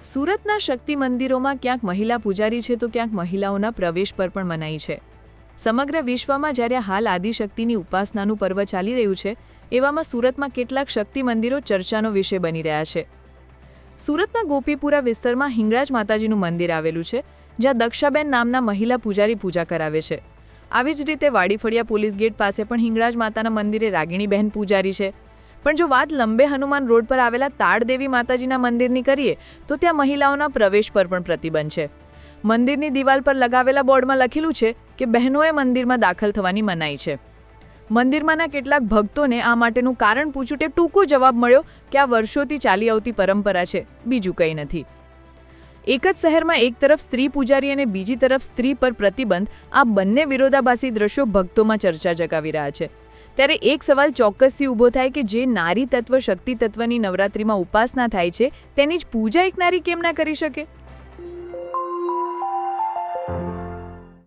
સુરતના શક્તિ મંદિરોમાં ક્યાંક મહિલા પૂજારી છે તો ક્યાંક મહિલાઓના પ્રવેશ પર પણ મનાઈ છે। સમગ્ર વિશ્વમાં જ્યારે હાલ આદિશક્તિની ઉપાસનાનું પર્વ ચાલી રહ્યું છે, એવામાં સુરતમાં કેટલાક શક્તિ મંદિરો ચર્ચાનો વિષય બની રહ્યા છે। સુરતના ગોપીપુરા વિસ્તારમાં હિંગળાજ માતાજીનું મંદિર આવેલું છે, જ્યાં દક્ષાબેન નામના મહિલા પૂજારી પૂજા કરાવે છે। આવી જ રીતે વાડીફળિયા પોલીસ ગેટ પાસે પણ હિંગળાજ માતાના મંદિરે રાગીણીબહેન પૂજારી છે। પણ જો વાત લંબે હનુમાન રોડ પર આવેલા તાળદેવી માતાજીના મંદિરની કરીએ તો ત્યાં મહિલાઓના પ્રવેશ પર પણ પ્રતિબંધ છે। મંદિરની દિવાલ પર લગાવેલા બોર્ડમાં લખેલું છે કે બહેનોએ મંદિરમાં દાખલ થવાની મનાઈ છે। મંદિરમાંના કેટલાક ભક્તોને આ માટેનું કારણ પૂછ્યું તે ટૂંકો જવાબ મળ્યો કે આ વર્ષોથી ચાલી આવતી પરંપરા છે, બીજું કંઈ નથી। એક જ શહેરમાં એક તરફ સ્ત્રી પૂજારી અને બીજી તરફ સ્ત્રી પર પ્રતિબંધ, આ બંને વિરોધાભાસી દ્રશ્યો ભક્તોમાં ચર્ચા જગાવી રહ્યા છે। ત્યારે એક સવાલ ચોક્કસથી ઊભો થાય કે જે નારી તત્વ શક્તિ તત્વની નવરાત્રિમાં ઉપાસના થાય છે, તેની જ પૂજા એક નારી કેમ ના કરી શકે?